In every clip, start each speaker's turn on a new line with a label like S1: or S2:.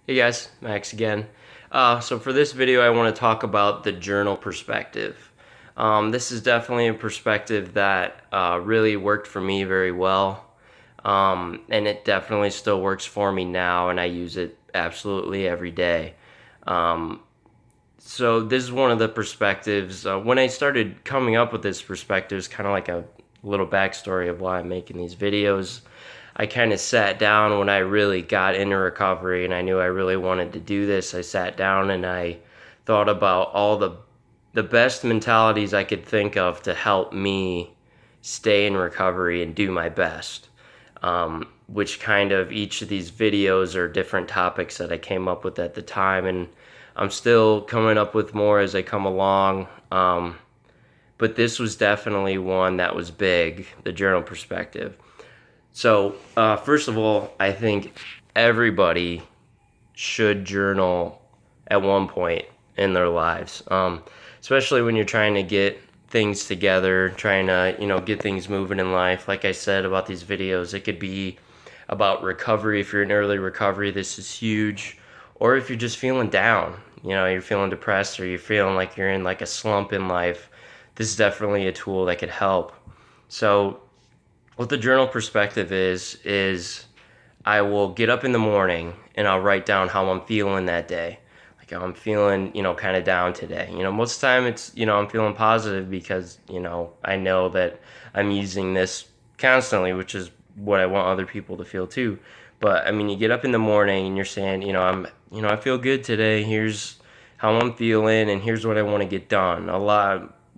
S1: Hey guys, Max again. So for this video, I want to talk about the journal perspective. This is definitely a perspective that really worked for me very well, and it definitely still works for me now, and I use it absolutely every day. Um, so this is one of the perspectives. When I started coming up with this perspective, it's kind of like a little backstory of why I'm making these videos. I kind of sat down when I really got into recovery and I knew I really wanted to do this. I sat down and I thought about all the best mentalities I could think of to help me stay in recovery and do my best. Which kind of each of these videos are different topics that I came up with at the time, and I'm still coming up with more as I come along. But this was definitely one that was big, the journal perspective. So, first of all, I think everybody should journal at one point in their lives, especially when you're trying to get things together, trying to, get things moving in life. Like I said about these videos, it could be about recovery. If you're in early recovery, this is huge. Or if you're just feeling down, you're feeling depressed or you're feeling like you're in like a slump in life, this is definitely a tool that could help. So, what the journal perspective is I will get up in the morning and I'll write down how I'm feeling that day. Like how I'm feeling, kind of down today. Most of the time it's, I'm feeling positive because, I know that I'm using this constantly, which is what I want other people to feel too. But I mean, you get up in the morning and you're saying, I feel good today. Here's how I'm feeling and here's what I want to get done.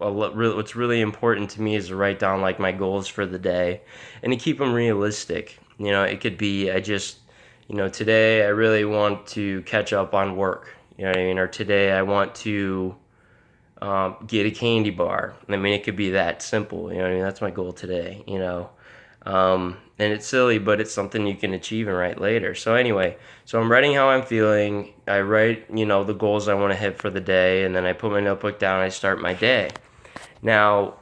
S1: What's really important to me is to write down like my goals for the day and to keep them realistic. It could be today I really want to catch up on work. You know what I mean? Or today I want to get a candy bar. I mean, it could be that simple. You know what I mean? That's my goal today. And it's silly, but it's something you can achieve and write later. So anyway, so I'm writing how I'm feeling. I write, the goals I want to hit for the day, and then I put my notebook down. And I start my day. Now,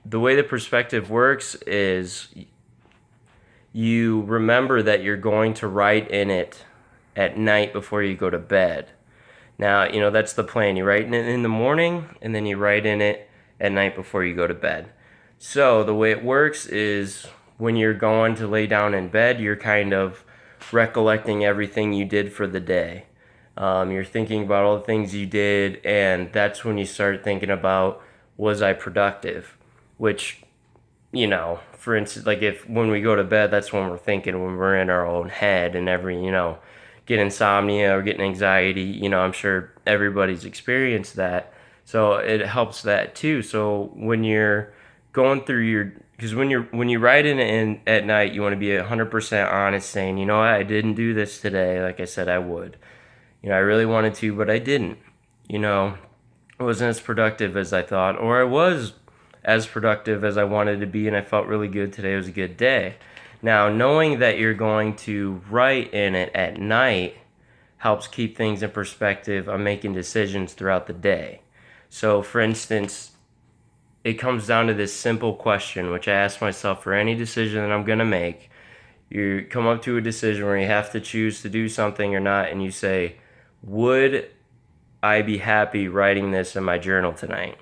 S1: the way the perspective works is you remember that you're going to write in it at night before you go to bed. Now, that's the plan. You write in it in the morning, and then you write in it at night before you go to bed. So the way it works is when you're going to lay down in bed, you're kind of recollecting everything you did for the day. You're thinking about all the things you did, and that's when you start thinking about, was I productive? Which, for instance, like if when we go to bed, that's when we're thinking, when we're in our own head and get insomnia or getting anxiety. I'm sure everybody's experienced that. So it helps that too. So when you're going through because when you write in at night, you want to be 100% honest, saying, I didn't do this today, like I said I would. I really wanted to, but I didn't. I wasn't as productive as I thought, or I was as productive as I wanted to be, and I felt really good today. It was a good day. Now, knowing that you're going to write in it at night helps keep things in perspective on making decisions throughout the day. So, for instance, it comes down to this simple question, which I ask myself for any decision that I'm going to make. You come up to a decision where you have to choose to do something or not, and you say, would I be happy writing this in my journal tonight?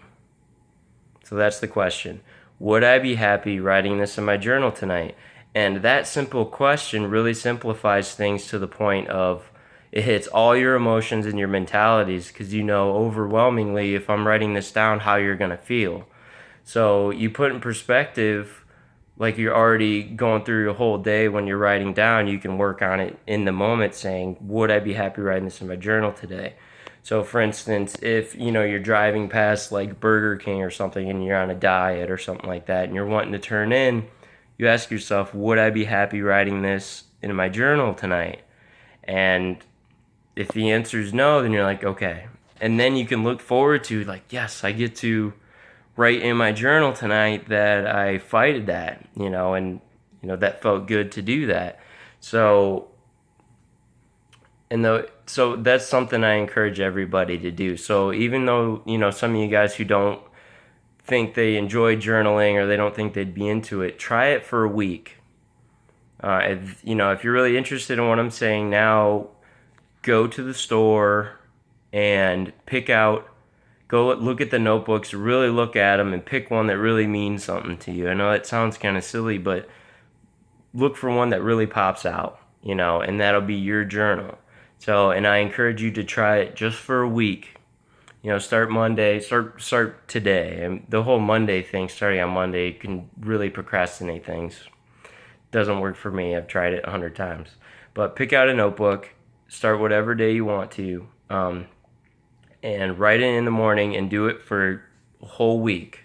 S1: So that's the question. Would I be happy writing this in my journal tonight? And that simple question really simplifies things to the point of it hits all your emotions and your mentalities because overwhelmingly if I'm writing this down how you're going to feel. So you put in perspective like you're already going through your whole day when you're writing down, you can work on it in the moment saying, would I be happy writing this in my journal today? So for instance, if you're driving past like Burger King or something and you're on a diet or something like that and you're wanting to turn in, you ask yourself, would I be happy writing this in my journal tonight? And if the answer is no, then you're like, okay. And then you can look forward to like, yes, I get to write in my journal tonight that I fighted that, and that felt good to do that. So that's something I encourage everybody to do. So even though, some of you guys who don't think they enjoy journaling or they don't think they'd be into it, try it for a week. If you're really interested in what I'm saying now, go to the store and go look at the notebooks, really look at them, and pick one that really means something to you. I know that sounds kind of silly, but look for one that really pops out, and that'll be your journal. So, and I encourage you to try it just for a week. Start Monday, start today. And the whole Monday thing, starting on Monday, can really procrastinate things. Doesn't work for me. I've tried it 100 times. But pick out a notebook, start whatever day you want to, and write it in the morning and do it for a whole week.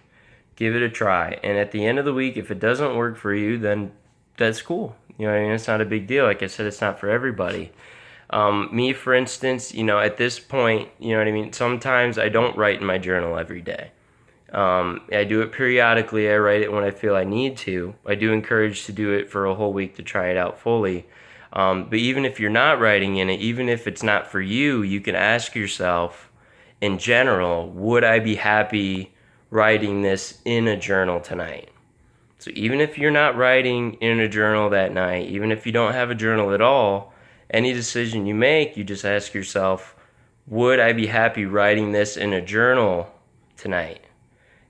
S1: Give it a try. And at the end of the week, if it doesn't work for you, then that's cool. You know what I mean? It's not a big deal. Like I said, it's not for everybody. Me, for instance, at this point, you know what I mean? Sometimes I don't write in my journal every day. I do it periodically. I write it when I feel I need to. I do encourage to do it for a whole week to try it out fully. But even if you're not writing in it, even if it's not for you, you can ask yourself, in general, would I be happy writing this in a journal tonight? So even if you're not writing in a journal that night, even if you don't have a journal at all, any decision you make, you just ask yourself, would I be happy writing this in a journal tonight?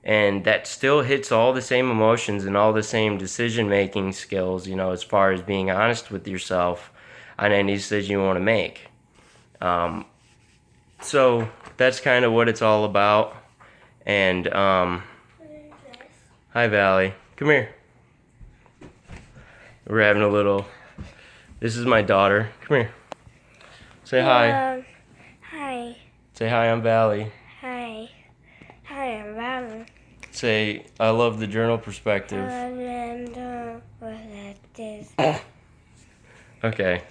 S1: And that still hits all the same emotions and all the same decision-making skills, as far as being honest with yourself on any decision you want to make. So that's kind of what it's all about. And hi, Valley. Come here. We're having a little. This is my daughter. Come here. Say hi.
S2: Hi.
S1: Say hi, I'm Valley.
S2: Hi. Hi, I'm Valley.
S1: Say, I love the journal perspective. Okay.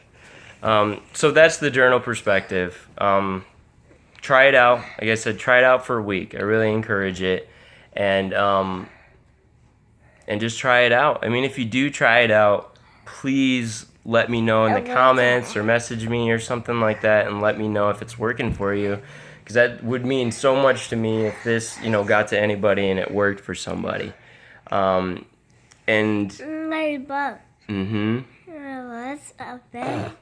S1: So that's the journal perspective. Try it out. Like I said, try it out for a week. I really encourage it. And just try it out. I mean, if you do try it out, please let me know in the comments or message me or something like that and let me know if it's working for you. Because that would mean so much to me if this, got to anybody and it worked for somebody. And
S2: Ladybug.
S1: What's
S2: a bad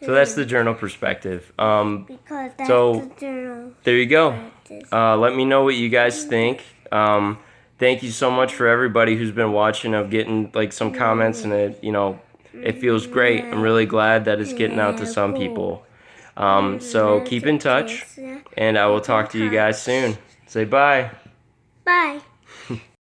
S1: so that's the journal perspective.
S2: Because that's
S1: so
S2: the journal.
S1: There you go. Let me know what you guys think. Thank you so much for everybody who's been watching. Of getting some comments, and it feels great. I'm really glad that it's getting out to some people. So keep in touch, and I will talk to you guys soon. Say bye.
S2: Bye.